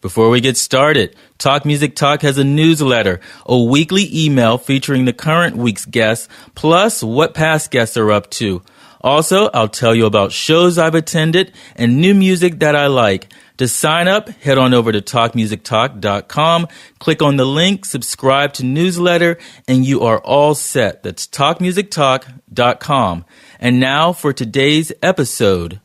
Before we get started, Talk Music Talk has a newsletter, a weekly email featuring the current week's guests, plus what past guests are up to. Also, I'll tell you about shows I've attended and new music that I like. To sign up, head on over to talkmusictalk.com, click on the link, subscribe to newsletter, and you are all set. That's talkmusictalk.com. And now for today's episode.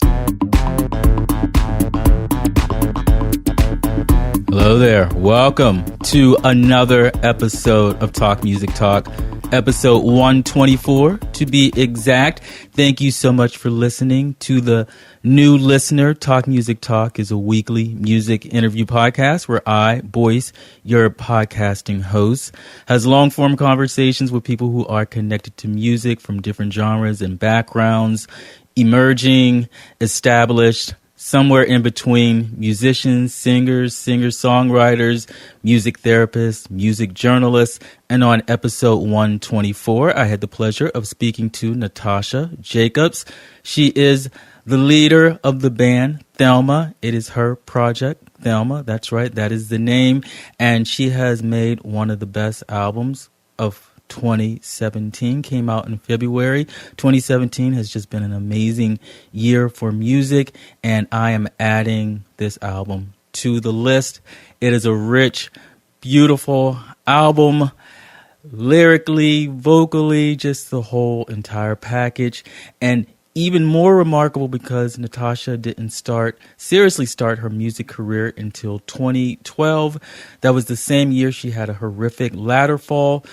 Hello there. Welcome to another episode of Talk Music Talk, episode 124 to be exact. Thank you so much for listening. To the new listener, Talk Music Talk is a weekly music interview podcast where I, Boice, your podcasting host, has long-form conversations with people who are connected to music from different genres and backgrounds, emerging, established, somewhere in between, musicians, singers, singer-songwriters, music therapists, music journalists. And on episode 124, I had the pleasure of speaking to Natasha Jacobs. She is the leader of the band Thelma. It is her project, Thelma. That's right. That is the name. And she has made one of the best albums of 2017, came out in February. 2017 has just been an amazing year for music, and I am adding this album to the list. It is a rich, beautiful album, lyrically, vocally, just the whole entire package. And even more remarkable because Natasha didn't seriously start her music career until 2012. That was the same year she had a horrific ladder fall.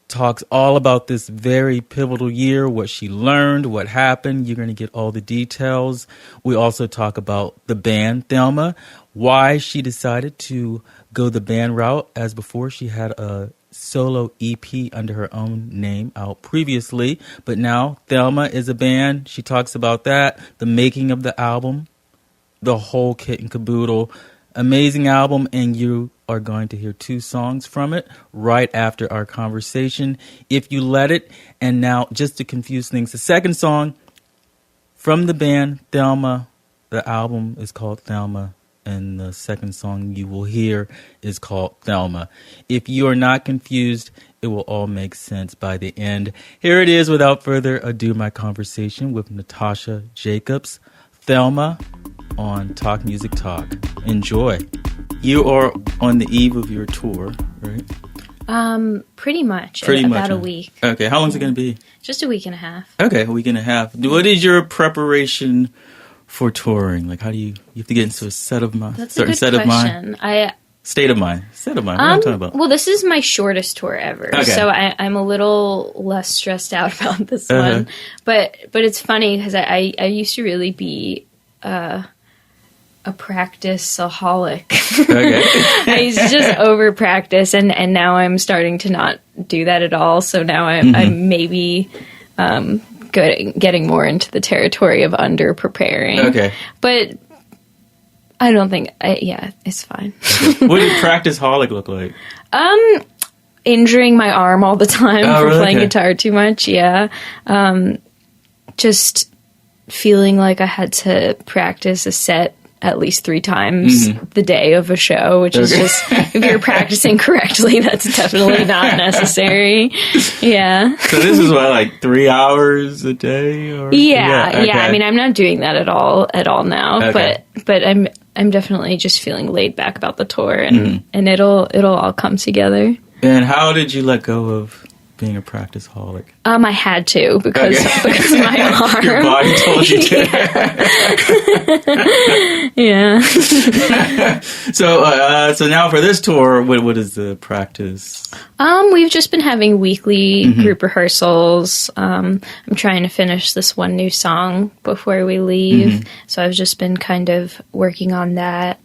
Talks all about this very pivotal year, what she learned, what happened. You're going to get all the details. We also talk about the band Thelma, why she decided to go the band route, as before she had a solo EP under her own name out previously, but now Thelma is a band. She talks about that, the making of the album, the whole kit and caboodle. Amazing album, and you are going to hear two songs from it right after our conversation, If You Let It. And now, just to confuse things, the second song from the band Thelma, the album is called Thelma, and the second song you will hear is called Thelma. If you are not confused, it will all make sense by the end. Here it is, without further ado, my conversation with Natasha Jacobs, Thelma, on Talk Music Talk. Enjoy. You are on the eve of your tour, right? Pretty much. About a week. Okay, how long is it going to be? Just a week and a half. Okay, a week and a half. What is your preparation for touring? Like, how do you have to get into a set of mind? That's a good question. State of mind. What am I talking about? Well, this is my shortest tour ever, okay. So I'm a little less stressed out about this one. But it's funny because I used to really be a practice-aholic. Okay. I used to just over-practice, and now I'm starting to not do that at all. So now I'm maybe getting more into the territory of under-preparing. Okay. But I don't think... it's fine. Okay. What did practice-holic look like? Injuring my arm all the time for playing guitar too much, yeah. Just feeling like I had to practice a set at least 3 times the day of a show, which is just, if you're practicing correctly, that's definitely not necessary. Yeah. So this is what, like 3 hours a day? Or? Yeah. Okay. I mean, I'm not doing that at all now, okay. but I'm definitely just feeling laid back about the tour, and it'll all come together. And how did you let go of being a practice-holic? I had to because my arm. Your body told you to. Yeah. So now for this tour, what is the practice? We've just been having weekly group rehearsals. I'm trying to finish this one new song before we leave, so I've just been kind of working on that.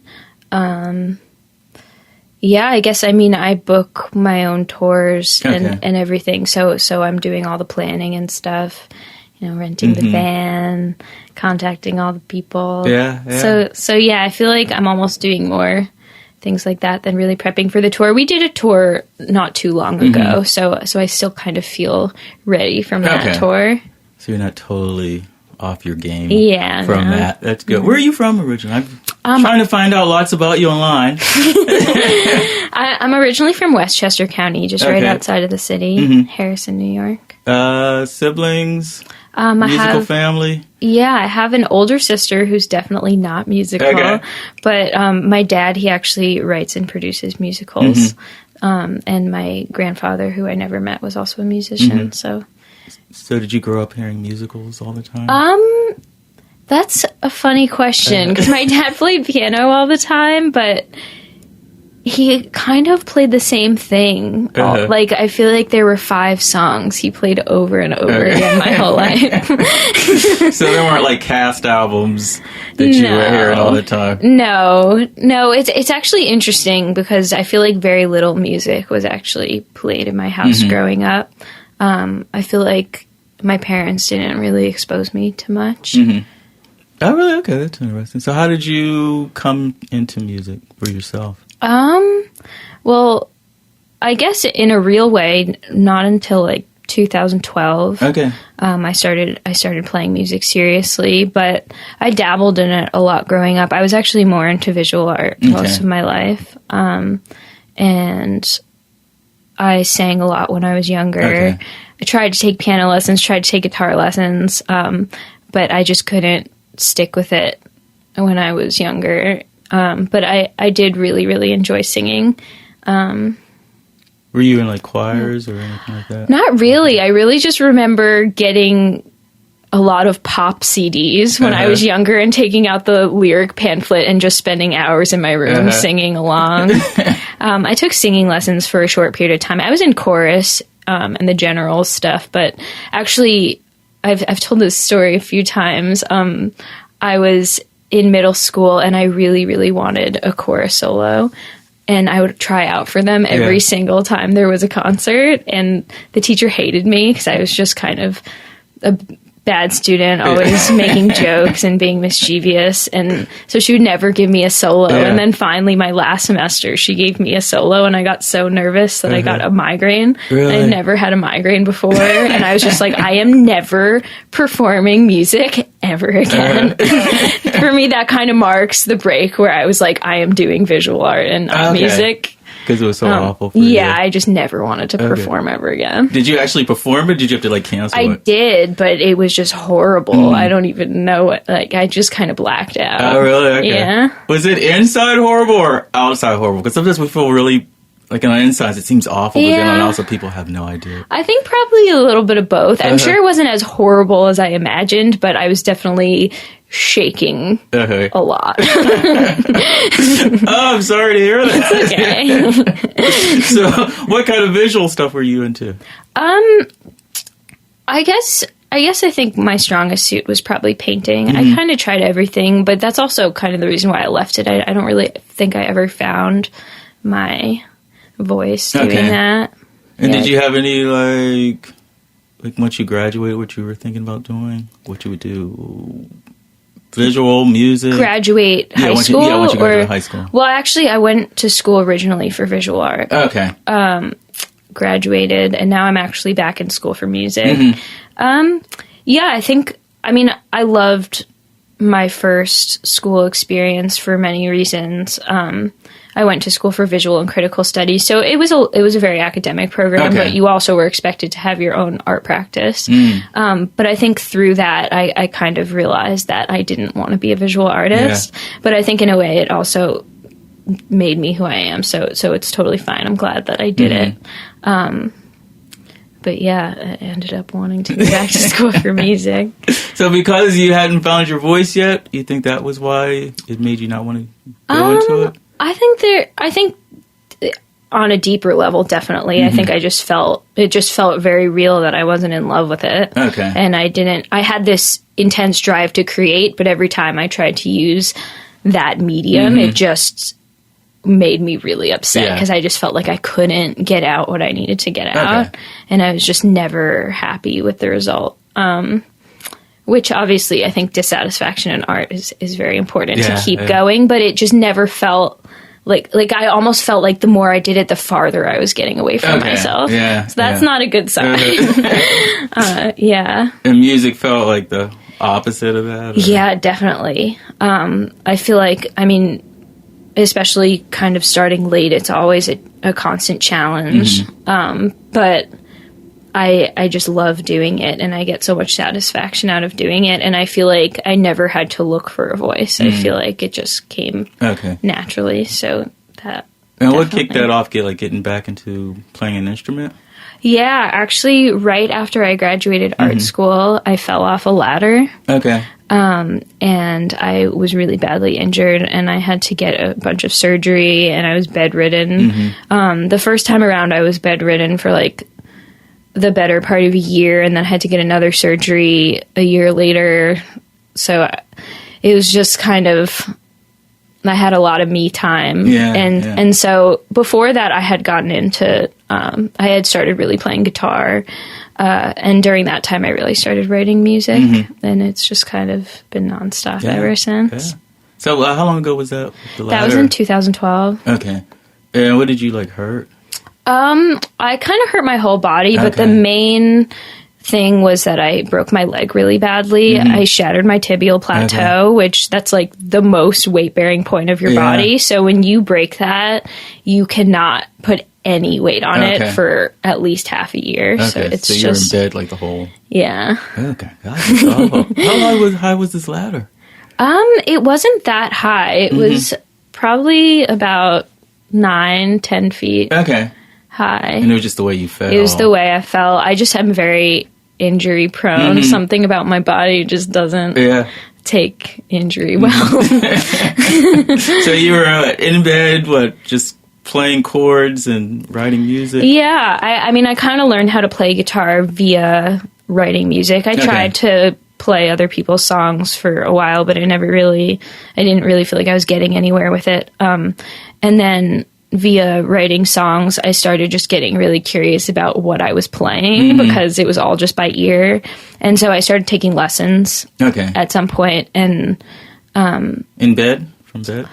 Yeah, I guess, I book my own tours and everything, so I'm doing all the planning and stuff, renting the van, contacting all the people. Yeah. So I feel like I'm almost doing more things like that than really prepping for the tour. We did a tour not too long ago, so I still kind of feel ready from that tour. So you're not totally off your game. Yeah, from that. That's good. Where are you from originally? I'm trying to find out lots about you online. I'm originally from Westchester County, just right outside of the city, Harrison, New York. Siblings? Musical family? Yeah, I have an older sister who's definitely not musical, but my dad, he actually writes and produces musicals, and my grandfather, who I never met, was also a musician. So did you grow up hearing musicals all the time? That's a funny question, because my dad played piano all the time, but he kind of played the same thing. Like, I feel like there were 5 songs he played over and over again my whole life. So there weren't, like, cast albums that you were hearing all the time? No. It's actually interesting, because I feel like very little music was actually played in my house growing up. I feel like my parents didn't really expose me to much. Oh, really? Okay, that's interesting. So how did you come into music for yourself? Well, I guess in a real way, not until like 2012. Okay. I started playing music seriously, but I dabbled in it a lot growing up. I was actually more into visual art most of my life. And I sang a lot when I was younger. I tried to take piano lessons, tried to take guitar lessons, but I just couldn't stick with it when I was younger. But I did really, really enjoy singing. Were you in like choirs or anything like that? Not really. I really just remember getting a lot of pop CDs when I was younger and taking out the lyric pamphlet and just spending hours in my room singing along. I took singing lessons for a short period of time. I was in chorus and the general stuff, but actually I've told this story a few times. I was in middle school and I really, really wanted a chorus solo. And I would try out for them every single time there was a concert. And the teacher hated me because I was just kind of a bad student, always making jokes and being mischievous. And so she would never give me a solo. And then finally, my last semester, she gave me a solo. And I got so nervous that I got a migraine. Really? I never had a migraine before. And I was just like, I am never performing music ever again. For me, that kind of marks the break where I was like, I am doing visual art and not music. Because it was so awful for you. Yeah, I just never wanted to perform ever again. Did you actually perform it? Did you have to like cancel it? I did, but it was just horrible. I don't even know what, like, I just kind of blacked out. Oh, really? Okay. Yeah. Was it inside horrible or outside horrible? Because sometimes we feel really, like on the inside, it seems awful, but then also people have no idea. I think probably a little bit of both. I'm sure it wasn't as horrible as I imagined, but I was definitely shaking a lot. Oh, I'm sorry to hear that. It's okay. So, what kind of visual stuff were you into? I guess I think my strongest suit was probably painting. I kind of tried everything, but that's also kind of the reason why I left it. I don't really think I ever found my voice doing that. And did you have any like once you graduated, what you were thinking about doing? What you would do? Visual, music? Graduate high school? Once you graduate high school. Well, actually, I went to school originally for visual art. Okay. Graduated, and now I'm actually back in school for music. Yeah, I loved my first school experience for many reasons. I went to school for visual and critical studies, so it was a very academic program, but you also were expected to have your own art practice. But I think through that, I kind of realized that I didn't want to be a visual artist. But I think in a way, it also made me who I am. So it's totally fine. I'm glad that I did it. But yeah, I ended up wanting to go back to school for music. So because you hadn't found your voice yet, you think that was why it made you not want to go into it? I think on a deeper level, definitely. I think it just felt very real that I wasn't in love with it. Okay. And I had this intense drive to create, but every time I tried to use that medium, it just made me really upset because I just felt like I couldn't get out what I needed to get out. And I was just never happy with the result. Which obviously I think dissatisfaction in art is very important to keep going, but it just never felt like I almost felt like the more I did it, the farther I was getting away from myself. So that's not a good sign. And music felt like the opposite of that? Or? Yeah, definitely. I feel like, I mean, especially kind of starting late, it's always a constant challenge. But I just love doing it, and I get so much satisfaction out of doing it, and I feel like I never had to look for a voice. I feel like it just came naturally, so that... And what kicked that off, getting back into playing an instrument? Yeah, actually, right after I graduated art school, I fell off a ladder. Okay. And I was really badly injured, and I had to get a bunch of surgery, and I was bedridden. The first time around, I was bedridden for, like, the better part of a year, and then I had to get another surgery a year later. So it was just kind of, I had a lot of me time. And so before that, I had gotten into, I had started really playing guitar. And during that time, I really started writing music, and it's just kind of been nonstop ever since. Yeah. So how long ago was that? That was in 2012. Okay. And what did you, hurt? I kind of hurt my whole body, but the main thing was that I broke my leg really badly. I shattered my tibial plateau, which that's like the most weight-bearing point of your body. So when you break that, you cannot put any weight on it for at least half a year. So it's you're in bed the whole... Yeah. Okay. How high was this ladder? It wasn't that high. It was probably about 9-10 feet. Okay. High. And it was just the way you fell. It was the way I fell. I just am very injury prone. Something about my body just doesn't take injury well. So you were in bed, just playing chords and writing music? Yeah. I mean, I kind of learned how to play guitar via writing music. I tried to play other people's songs for a while, but I didn't really feel like I was getting anywhere with it. And then via writing songs, I started just getting really curious about what I was playing because it was all just by ear. And so I started taking lessons at some point. And in bed? From bed?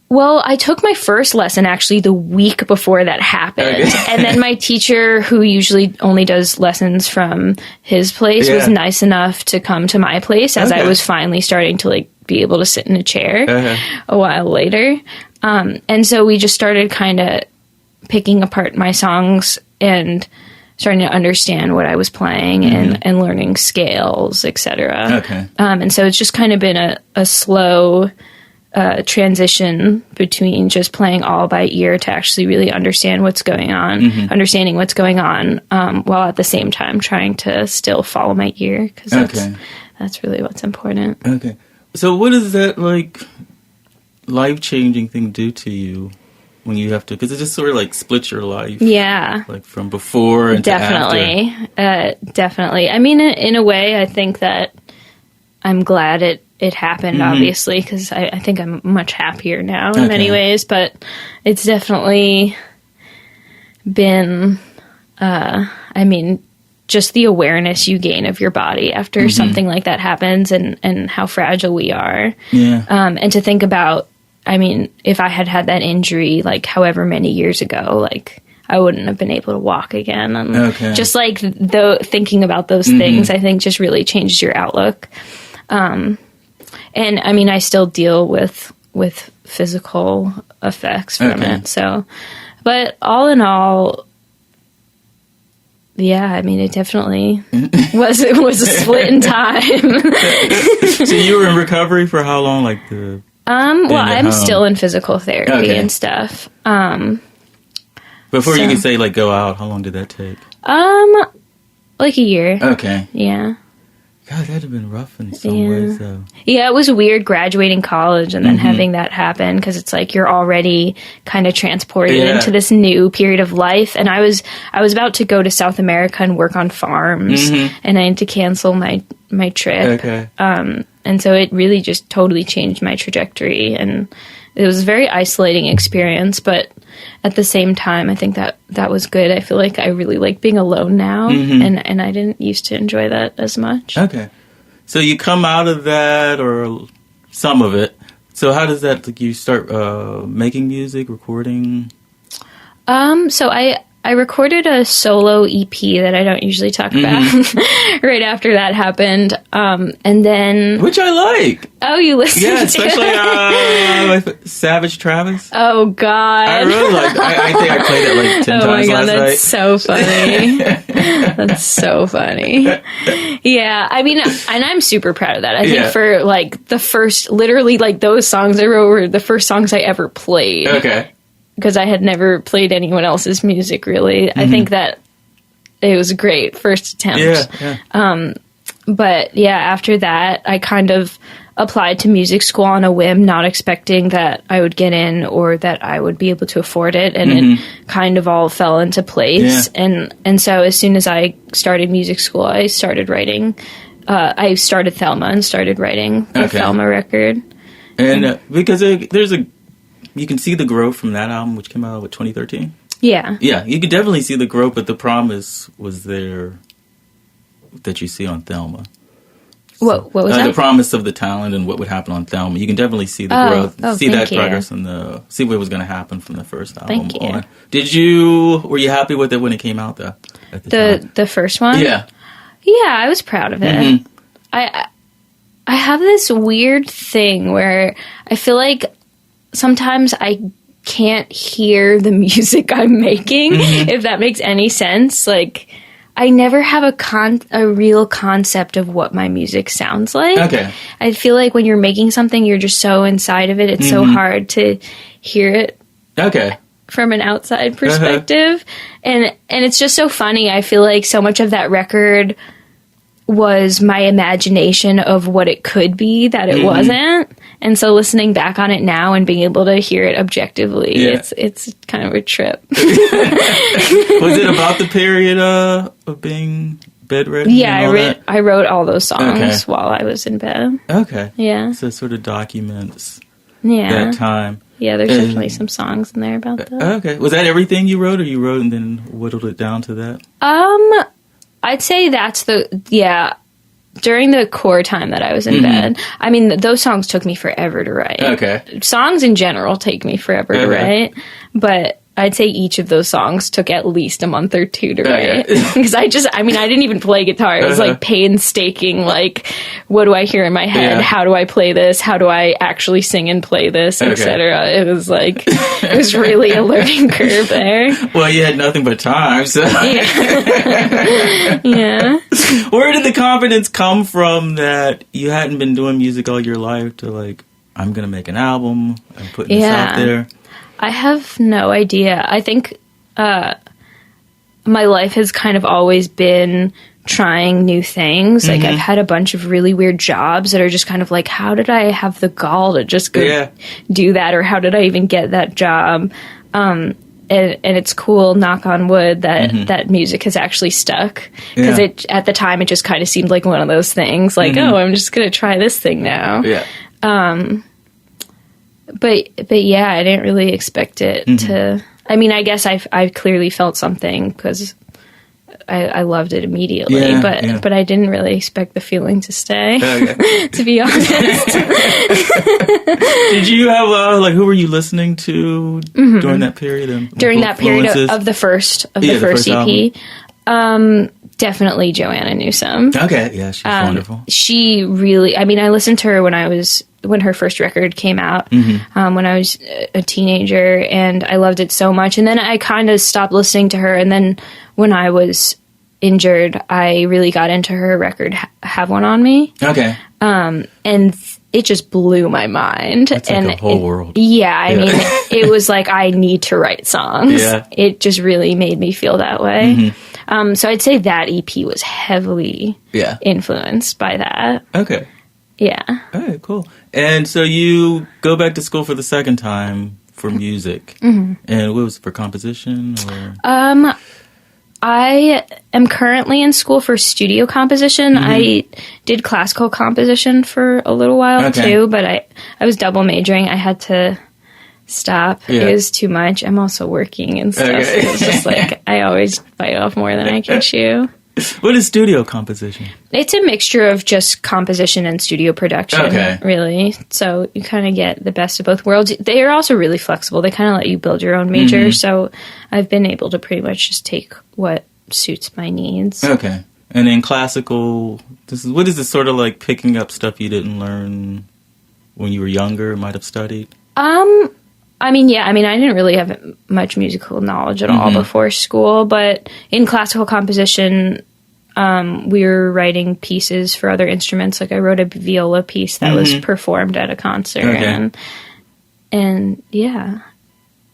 Well, I took my first lesson actually the week before that happened. And then my teacher, who usually only does lessons from his place, was nice enough to come to my place as I was finally starting to be able to sit in a chair a while later. And so we just started kind of picking apart my songs and starting to understand what I was playing and learning scales, etc. And so it's just kind of been a slow transition between just playing all by ear to actually really understand what's going on, understanding what's going on, while at the same time trying to still follow my ear, because that's really what's important. Okay. So what does that life-changing thing do to you when you have to, because it just sort of splits your life? Yeah. From before and definitely. to after. Definitely. I mean, in a way, I think that I'm glad it happened, obviously, because I think I'm much happier now in many ways, but it's definitely been, I mean, just the awareness you gain of your body after something like that happens and how fragile we are. Yeah. And to think about, I mean, if I had had that injury, however many years ago, I wouldn't have been able to walk again. And just thinking about those things, I think just really changes your outlook. And I mean, I still deal with physical effects from it. So, but all in all, yeah, I mean, it definitely was a split in time. So you were in recovery for how long? Well, I'm still in physical therapy and stuff. Before you could say go out, how long did that take? Like a year. Okay. Yeah. God, that'd have been rough in some ways, though. Yeah, it was weird graduating college and then having that happen, because it's you're already kind of transported into this new period of life. And I was about to go to South America and work on farms, and I had to cancel my trip. Okay. And so it really just totally changed my trajectory, and it was a very isolating experience, but at the same time, I think that was good. I feel like I really like being alone now, and I didn't used to enjoy that as much. Okay. So you come out of that, or some of it. So how does that, you start making music, recording? So I recorded a solo EP that I don't usually talk about right after that happened. And then... Which I like. Oh, you listened to Yeah, especially with Savage Travis. Oh, God. I really like I think I played it like 10 times last night. That's so funny. That's so funny. Yeah, I mean, and I'm super proud of that. I think for, like, the first... Literally, like, those songs I wrote were the first songs I ever played. Okay. Because I had never played anyone else's music, really. I think that it was a great first attempt. Yeah. But yeah, after that, I kind of applied to music school on a whim, not expecting that I would get in or that I would be able to afford it. And it kind of all fell into place. Yeah. And so as soon as I started music school, I started writing. I started Thelma and started writing the Thelma record. And because you can see the growth from that album, which came out, 2013? Yeah. Yeah, you could definitely see the growth, but the promise was there that you see on Thelma. So, what was that? The promise of the talent and what would happen on Thelma. You can definitely see the growth, see that progress, and see what was going to happen from the first album. Thank you. Were you happy with it when it came out, though? At the time? The first one? Yeah. Yeah, I was proud of it. I have this weird thing where I feel like sometimes I can't hear the music I'm making, if that makes any sense. Like, I never have a real concept of what my music sounds like. Okay. I feel like when you're making something, you're just so inside of it. It's so hard to hear it. Okay. From an outside perspective. And it's just so funny. I feel like so much of that record was my imagination of what it could be that it wasn't. And so listening back on it now and being able to hear it objectively, it's kind of a trip. Was it about the period of being bedridden? Yeah, I wrote all those songs while I was in bed. Okay. Yeah. So it sort of documents that time. Yeah, there's definitely some songs in there about that. Okay. Was that everything you wrote, or you wrote and then whittled it down to that? I'd say that's during the core time that I was in bed. I mean, those songs took me forever to write. Okay. Songs in general take me forever to write, but I'd say each of those songs took at least a month or two to write. Because I didn't even play guitar. It was like painstaking, like, what do I hear in my head? Yeah. How do I play this? How do I actually sing and play this, etc. It was like, it was really a learning curve there. Well, you had nothing but time, so. Yeah. Where did the confidence come from that you hadn't been doing music all your life to, like, I'm going to make an album and put this out there? I have no idea. I think my life has kind of always been trying new things. Like, I've had a bunch of really weird jobs that are just kind of like, how did I have the gall to just go do that? Or how did I even get that job? And it's cool, knock on wood, that music has actually stuck. Because at the time, it just kind of seemed like one of those things. Like, oh, I'm just going to try this thing now. Yeah. But yeah, I didn't really expect it to. I mean, I guess I clearly felt something because I loved it immediately. But I didn't really expect the feeling to stay. To be honest. Did you have who were you listening to during that period? During that period of the first EP. Definitely Joanna Newsom. Okay, yeah, she's wonderful. She really, I mean, I listened to her when her first record came out, when I was a teenager, and I loved it so much. And then I kind of stopped listening to her, and then when I was injured, I really got into her record, Have One On Me. Okay. And it just blew my mind. It's like a whole world. Yeah, I mean, it was like, I need to write songs. Yeah. It just really made me feel that way. So I'd say that EP was heavily influenced by that. Okay. Yeah. All right, cool. And so you go back to school for the second time for music. And what was it, for composition? Or? I am currently in school for studio composition. I did classical composition for a little while too, but I was double majoring. I had to stop. Yeah. It was too much. I'm also working and stuff. So it was just like, I always bite off more than I can chew. What is studio composition? It's a mixture of just composition and studio production, really. So you kind of get the best of both worlds. They are also really flexible. They kind of let you build your own major. So I've been able to pretty much just take what suits my needs. Okay. And in classical, what is this sort of like picking up stuff you didn't learn when you were younger, might have studied? I mean, I didn't really have much musical knowledge at all before school, but in classical composition, we were writing pieces for other instruments. Like I wrote a viola piece that was performed at a concert, and yeah.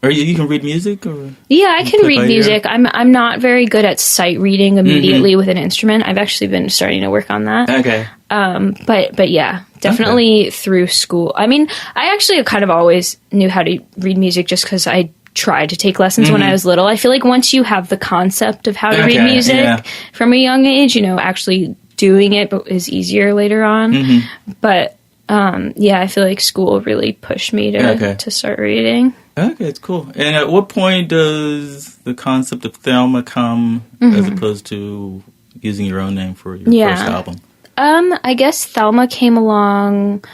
Or you can read music, or yeah, I can read music. I'm not very good at sight reading immediately with an instrument. I've actually been starting to work on that. Okay. But yeah, definitely through school. I mean, I actually kind of always knew how to read music just because I tried to take lessons when I was little. I feel like once you have the concept of how to read music from a young age, actually doing it is easier later on. But I feel like school really pushed me to start reading. Okay, it's cool. And at what point does the concept of Thelma come as opposed to using your own name for your first album? I guess Thelma came along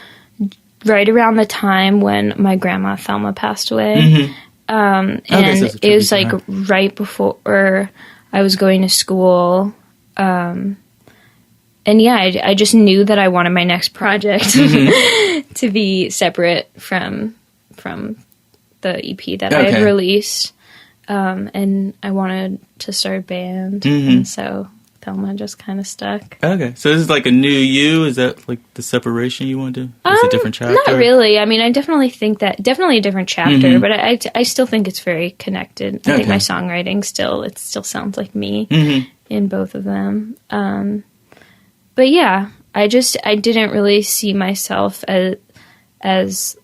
right around the time when my grandma Thelma passed away. And it was like right before I was going to school. And I just knew that I wanted my next project to be separate from the EP that I had released. And I wanted to start a band. And so Thelma just kind of stuck. Okay. So this is like a new you? Is that like the separation you want to do? It's a different chapter? Not really. I mean, I definitely think that, definitely a different chapter, but I still think it's very connected. I think my songwriting it still sounds like me in both of them. But yeah, I didn't really see myself as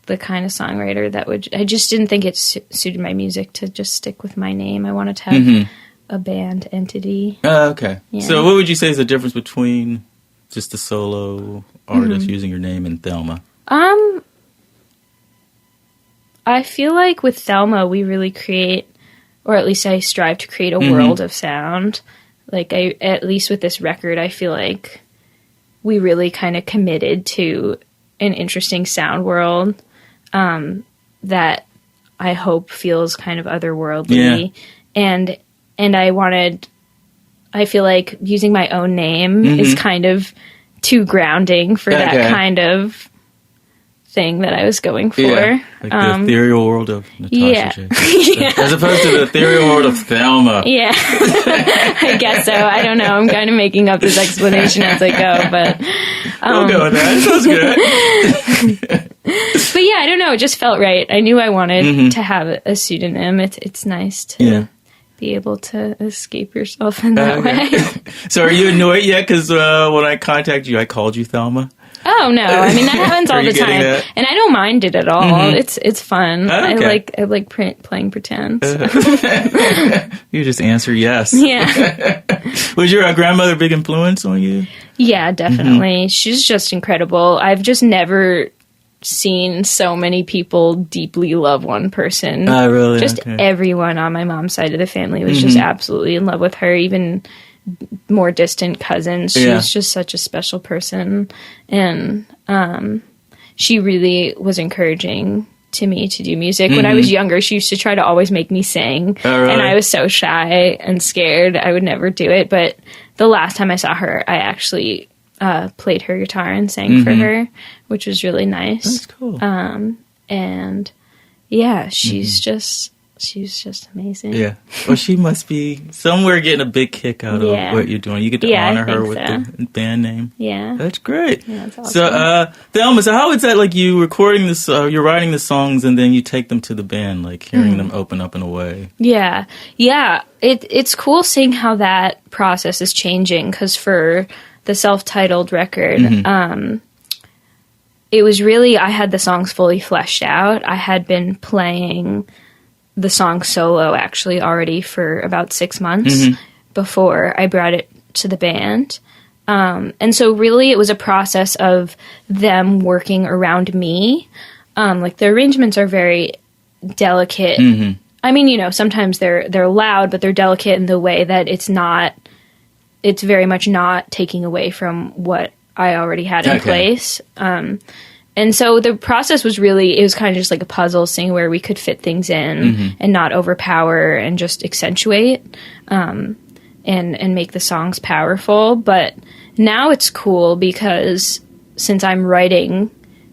the kind of songwriter I just didn't think it suited my music to just stick with my name. I wanted to have a band entity. Okay. Yeah. So what would you say is the difference between just a solo artist using your name and Thelma? I feel like with Thelma, we really create, or at least I strive to create a world of sound. Like at least with this record, I feel like we really kind of committed to an interesting sound world that I hope feels kind of otherworldly. Yeah. And I feel like using my own name is kind of too grounding for that kind of thing that I was going for. Yeah. Like the ethereal world of Natasha J. As opposed to the ethereal world of Thelma. Yeah. I guess so. I don't know. I'm kind of making up this explanation as I go, but... we'll go with that. Sounds good. But yeah, I don't know. It just felt right. I knew I wanted to have a pseudonym. It's nice to be able to escape yourself in that way. So are you annoyed yet? Because when I contacted you, I called you Thelma. Oh no! I mean that happens all the time, and I don't mind it at all. It's fun. I like playing pretend. You just answer yes. Yeah. Was your grandmother a big influence on you? Yeah, definitely. She's just incredible. I've just never seen so many people deeply love one person. Really? Just everyone on my mom's side of the family was just absolutely in love with her. Even more distant cousins. She's just such a special person, and she really was encouraging to me to do music. When I was younger, she used to try to always make me sing, and I was so shy and scared I would never do it. But the last time I saw her, I actually played her guitar and sang for her, which was really nice. That's cool. And yeah, she's just amazing. Yeah. Well, she must be somewhere getting a big kick out of what you're doing. You get to honor her with the band name. Yeah. That's great. Yeah, that's awesome. So, Thelma, how is that like you recording this, you're writing the songs and then you take them to the band, like hearing them open up in a way? Yeah. Yeah. It's cool seeing how that process is changing, because for the self-titled record, it was really, I had the songs fully fleshed out. I had been playing the song solo actually already for about 6 months before I brought it to the band. And so really it was a process of them working around me. Like the arrangements are very delicate. I mean, sometimes they're loud, but they're delicate in the way that it's not it's very much not taking away from what I already had in place. And so the process was really, it was kind of just like a puzzle, seeing where we could fit things in and not overpower and just accentuate and make the songs powerful. But now it's cool because since I'm writing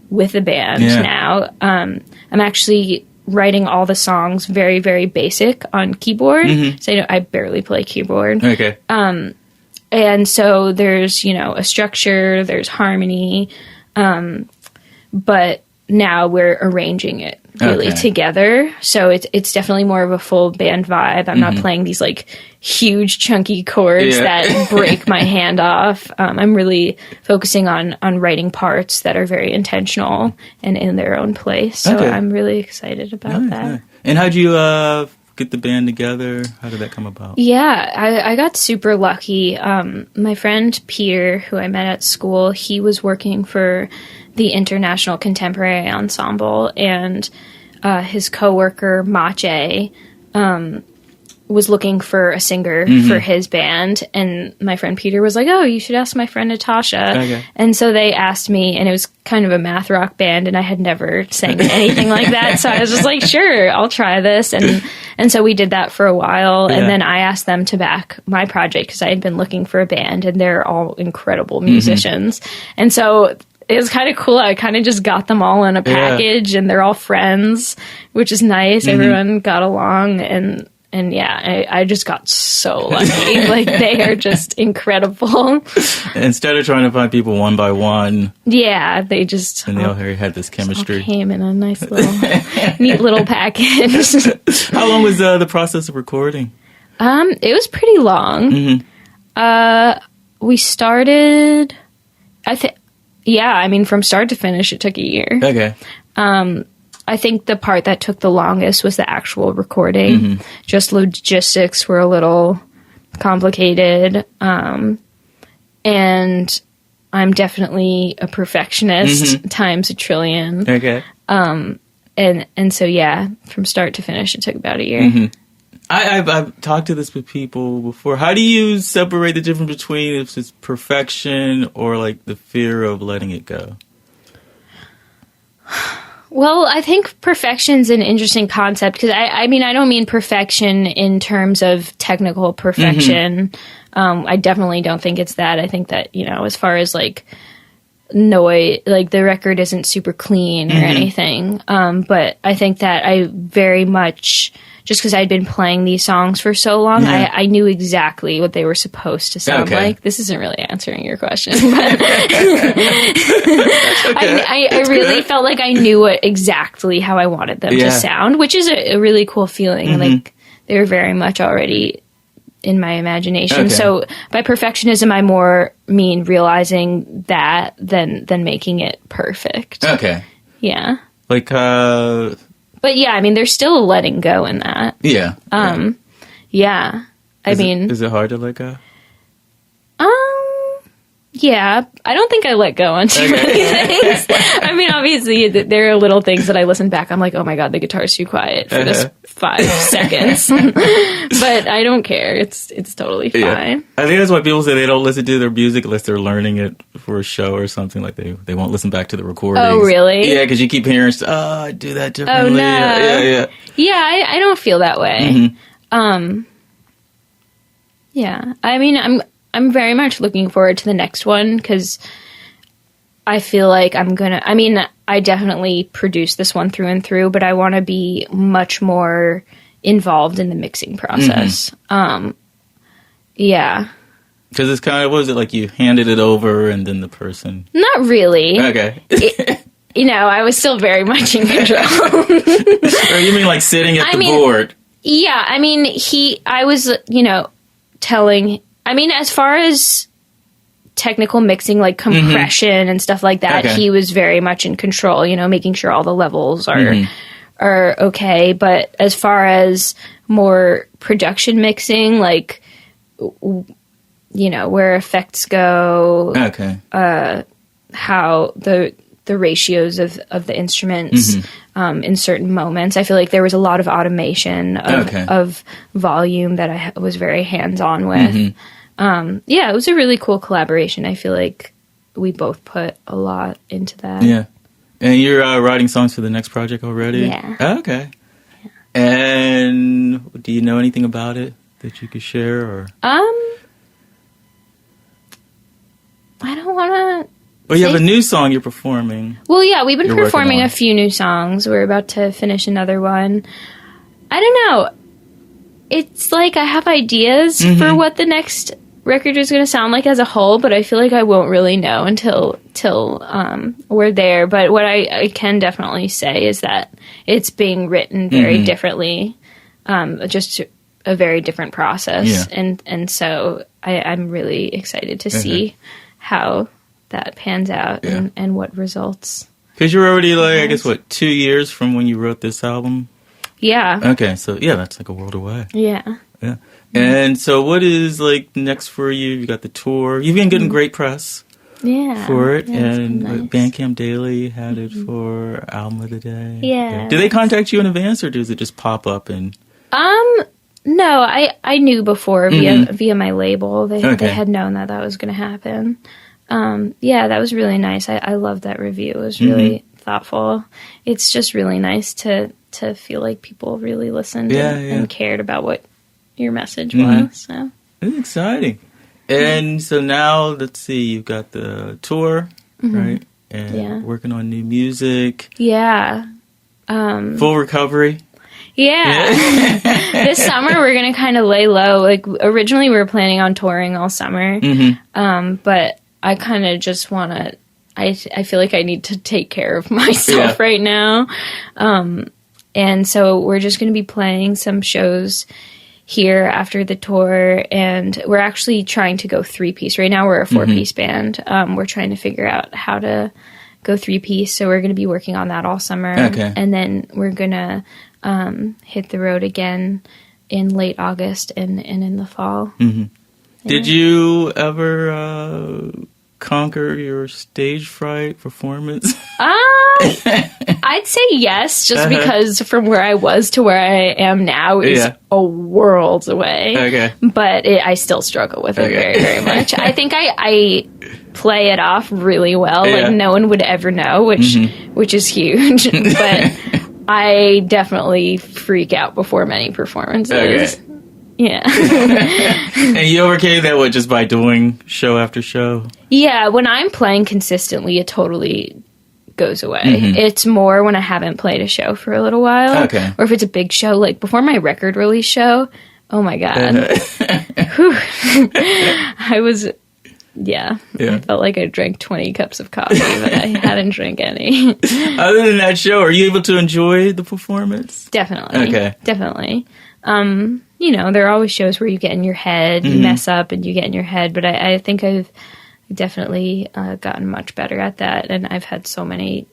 with a band now, I'm actually writing all the songs very, very basic on keyboard. So I barely play keyboard. And so there's, a structure, there's harmony, but now we're arranging it really together. So it's definitely more of a full band vibe. I'm not playing these like huge chunky chords that break my hand off. I'm really focusing on writing parts that are very intentional and in their own place. So I'm really excited about that. Nice. And how'd you get the band together? How did that come about? Yeah, I got super lucky. My friend Peter, who I met at school, he was working for the International Contemporary Ensemble, and his coworker Mache was looking for a singer for his band, and my friend Peter was like, "Oh, you should ask my friend Natasha." And so they asked me, and it was kind of a math rock band, and I had never sang anything like that, so I was just like, "Sure, I'll try this." And so we did that for a while, and then I asked them to back my project because I had been looking for a band, and they're all incredible musicians, and so it was kind of cool. I kind of just got them all in a package, and they're all friends, which is nice. Everyone got along, and I just got so lucky. Like, they are just incredible. Instead of trying to find people one by one. Yeah, they just... And they all had this chemistry. All came in a nice little, neat little package. How long was the process of recording? It was pretty long. We started... from start to finish, it took a year. I think the part that took the longest was the actual recording. Just logistics were a little complicated. And I'm definitely a perfectionist times a trillion. And so, from start to finish, it took about a year. I've talked to this with people before. How do you separate the difference between if it's perfection or like the fear of letting it go? Well, I think perfection's an interesting concept because I don't mean perfection in terms of technical perfection. I definitely don't think it's that. I think that, as far as like noise, like the record isn't super clean or anything. But I think that I very much, just because I'd been playing these songs for so long, I knew exactly what they were supposed to sound like. This isn't really answering your question, but I really felt like I knew exactly how I wanted them to sound, which is a really cool feeling. Like, they were very much already in my imagination. So by perfectionism, I more mean realizing that than making it perfect. Yeah. Like, but yeah, there's still a letting go in that. Yeah. Yeah. Is it hard to let go? Yeah, I don't think I let go on too many things. Obviously, there are little things that I listen back. I'm like, oh my God, the guitar's too quiet for this 5 seconds. But I don't care. It's totally fine. I think that's why people say they don't listen to their music unless they're learning it for a show or something. Like they won't listen back to the recordings. Oh, really? Yeah, because you keep hearing, I do that differently. Oh, no. Yeah, I don't feel that way. Yeah, I'm very much looking forward to the next one because I feel like I definitely produced this one through and through, but I want to be much more involved in the mixing process. Yeah. Because it's kind of, what is it, like you handed it over and then the person... Not really. Okay. I was still very much in control. Or you mean like sitting at the board? Yeah, I was, telling... as far as technical mixing, like compression and stuff like that, he was very much in control, making sure all the levels are okay. But as far as more production mixing, like, where effects go, how the ratios of the instruments in certain moments. I feel like there was a lot of automation of volume that I was very hands-on with. yeah, it was a really cool collaboration. I feel like we both put a lot into that. Yeah. And you're writing songs for the next project already? Yeah. Oh, okay. Yeah. And do you know anything about it that you could share? Or I don't want to... Well, you have a new song you're performing. Well, yeah, we've been performing a few new songs. We're about to finish another one. I don't know. It's like I have ideas for what the next record is going to sound like as a whole, but I feel like I won't really know until we're there. But what I can definitely say is that it's being written very differently, just a very different process. Yeah. And so I'm really excited to see how that pans out and what results. Because you're already, like, I guess, 2 years from when you wrote this album? Yeah. Okay, so, yeah, that's like a world away. Yeah. Yeah. And so what is, like, next for you? You got the tour. You've been getting great press for it. Yeah, and nice. Bandcamp Daily had it for Album of the Day. Yeah. Do they contact you in advance, or does it just pop up? And No, I knew before via my label. They had known that was going to happen. Yeah, that was really nice. I loved that review. It was really thoughtful. It's just really nice to feel like people really listened and cared about what your message was. So it's exciting. And so now, let's see, you've got the tour, right? And working on new music. Yeah. Full recovery. Yeah. This summer we're going to kind of lay low. Like, originally we were planning on touring all summer. But I kind of just want to, I feel like I need to take care of myself right now. And so we're just going to be playing some shows here after the tour, and we're actually trying to go 3-piece. Right now we're a 4-piece band. We're trying to figure out how to go 3-piece, so we're going to be working on that all summer. And then we're going to hit the road again in late August and in the fall. Did you ever conquer your stage fright performance? I'd say yes, just because from where I was to where I am now is a world away. But I still struggle with it very, very much. I think I play it off really well. Like, no one would ever know, which is huge. But I definitely freak out before many performances. Yeah. And you overcame that just by doing show after show? Yeah, when I'm playing consistently, it totally goes away. It's more when I haven't played a show for a little while. Or if it's a big show, like before my record release show, oh my God. I was... Yeah. I felt like I drank 20 cups of coffee, but I hadn't drank any. Other than that show, are you able to enjoy the performance? Definitely. Definitely. You know, there are always shows where you get in your head, you mess up and you get in your head, but I think I've definitely gotten much better at that, and I've had so many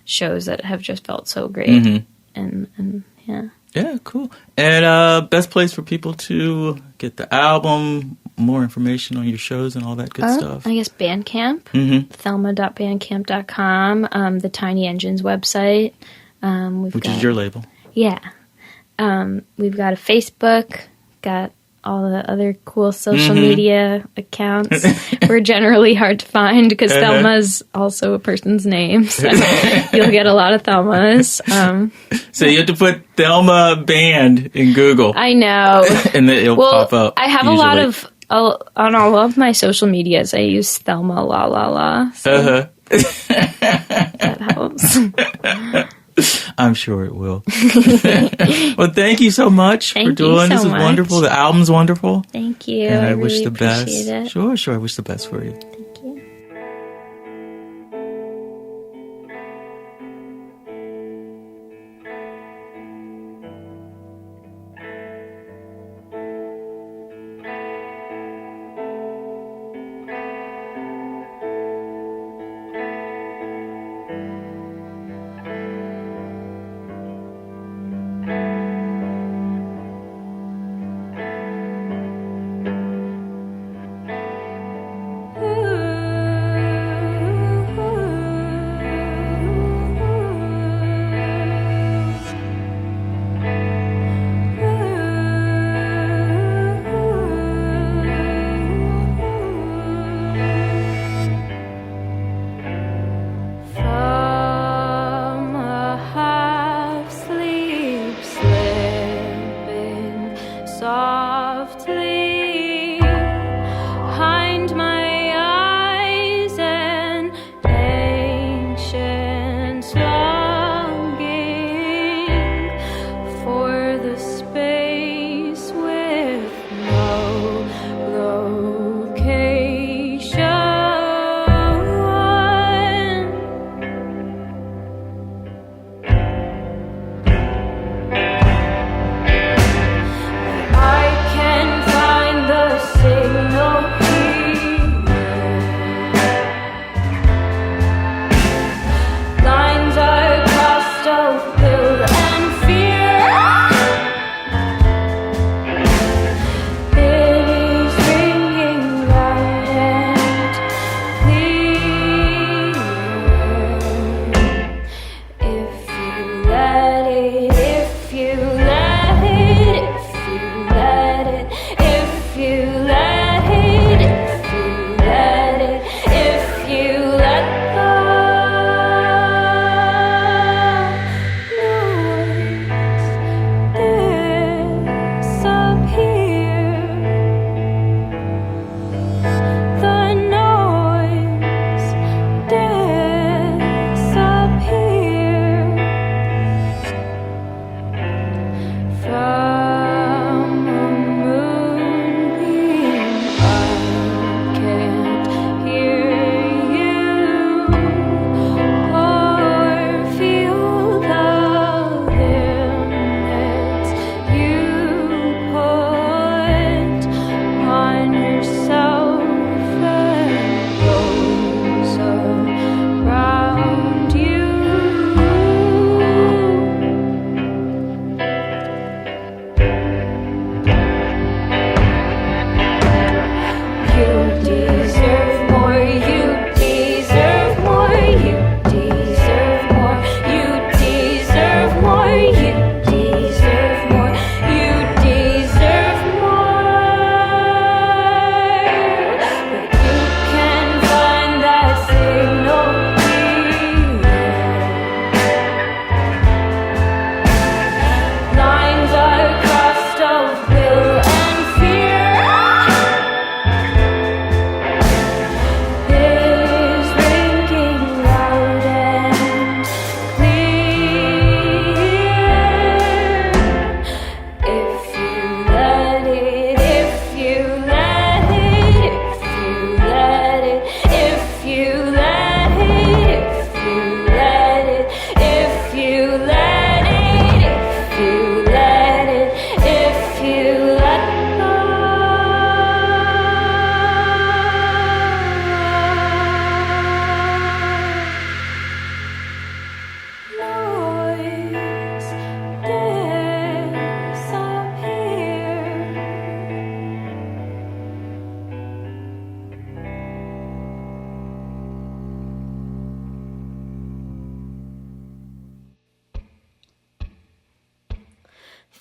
shows that have just felt so great. And yeah. Yeah, cool. And best place for people to get the album, more information on your shows and all that good stuff? I guess Bandcamp, Thelma.bandcamp.com, the Tiny Engines website. Which is your label. Yeah. We've got a Facebook, got all the other cool social media accounts. We're generally hard to find because Thelma's also a person's name, so you'll get a lot of Thelmas. So you have to put Thelma Band in Google. I know. And then it'll pop up. I have usually a lot of, on all of my social medias, I use Thelma la la la. So that helps. I'm sure it will. Well, thank you so much for doing this. This is wonderful. The album's wonderful. Thank you. And I really wish the best. It. Sure. I wish the best for you. Thank you. Ooh. softly behind my eyes an ancient longing for the space with no location.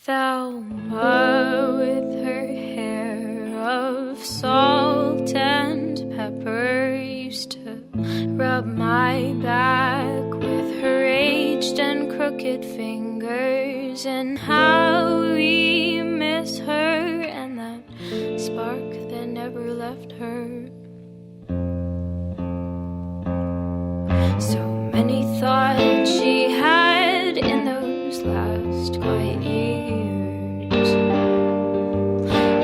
Thelma with her hair of salt and pepper used to rub my back with her aged and crooked fingers, and how we miss her and that spark that never left her. So many thoughts she had in those last quiet years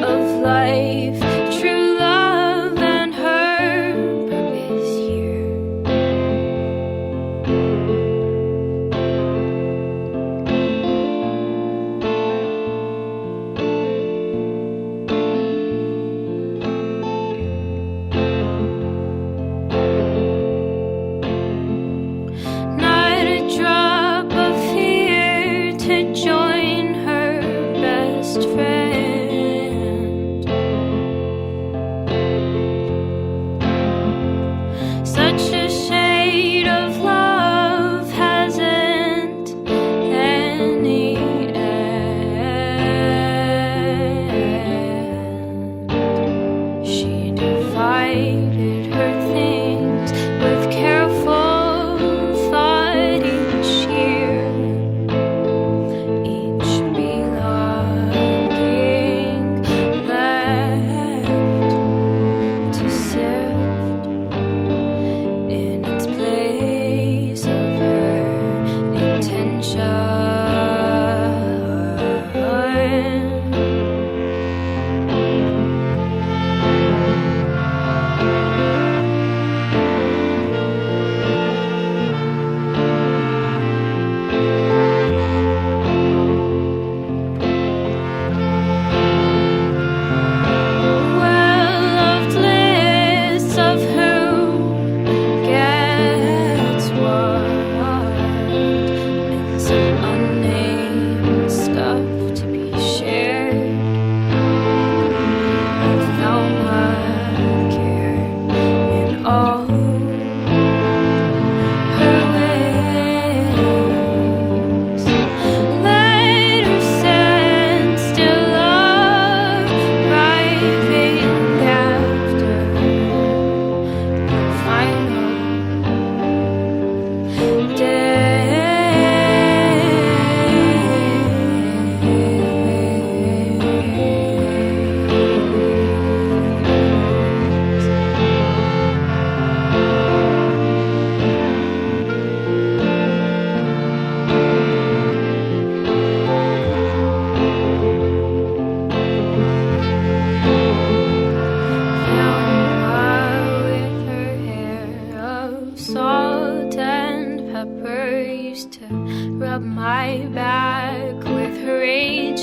of life, true love, and her purpose here. Not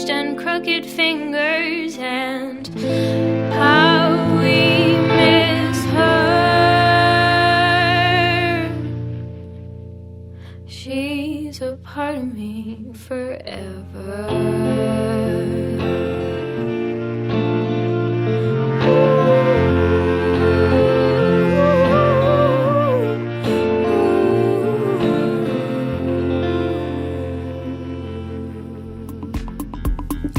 bruised and crooked fingers, and how we miss her. She's a part of me forever.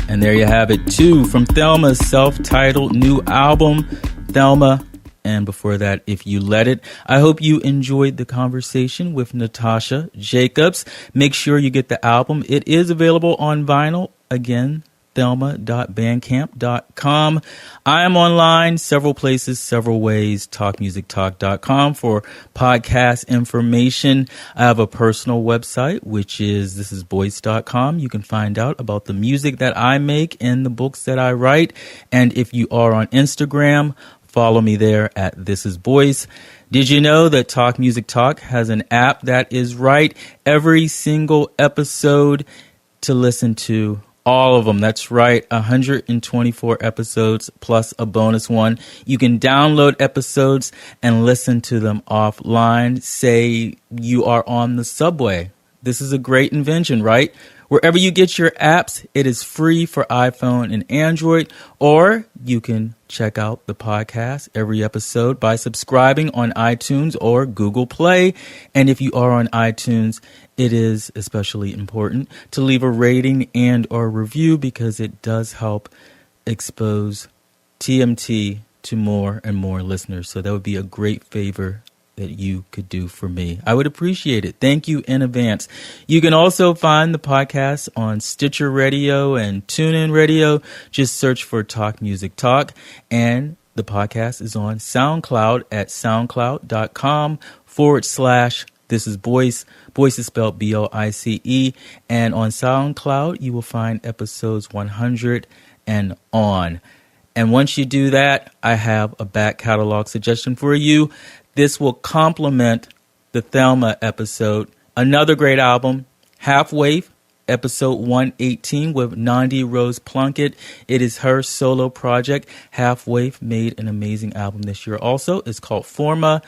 And there you have it, too, from Thelma's self-titled new album, Thelma. And before that, If You Let It. I hope you enjoyed the conversation with Natasha Jacobs. Make sure you get the album. It is available on vinyl. Again, thelma.bandcamp.com. I am online several places, several ways. talkmusictalk.com for podcast information. I have a personal website, which is thisisboice.com. You can find out about the music that I make and the books that I write. And if you are on Instagram, follow me there at thisisboice. Did you know that Talk Music Talk has an app that is right every single episode to listen to? All of them. That's right. 124 episodes plus a bonus one. You can download episodes and listen to them offline. Say you are on the subway. This is a great invention, right? Wherever you get your apps, it is free for iPhone and Android, or you can check out the podcast every episode by subscribing on iTunes or Google Play. And if you are on iTunes, it is especially important to leave a rating and or review because it does help expose TMT to more and more listeners. So that would be a great favor that you could do for me. I would appreciate it. Thank you in advance. You can also find the podcast on Stitcher Radio and TuneIn Radio. Just search for Talk Music Talk. And the podcast is on SoundCloud at soundcloud.com/thisisboice. Boice is spelled B-O-I-C-E. And on SoundCloud, you will find episodes 100 and on. And once you do that, I have a back catalog suggestion for you. This will complement the Thelma episode. Another great album, Halfway, episode 118 with Nandi Rose Plunkett. It is her solo project. Halfway made an amazing album this year also. It's called Forma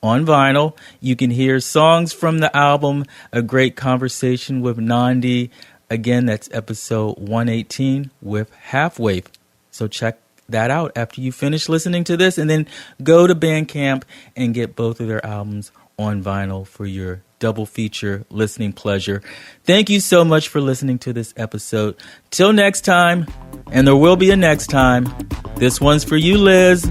on vinyl. You can hear songs from the album, a great conversation with Nandi. Again, that's episode 118 with Halfway. So check that out after you finish listening to this, and then go to Bandcamp and get both of their albums on vinyl for your double feature listening pleasure. Thank you so much for listening to this episode. Till next time, and there will be a next time. This one's for you, Liz.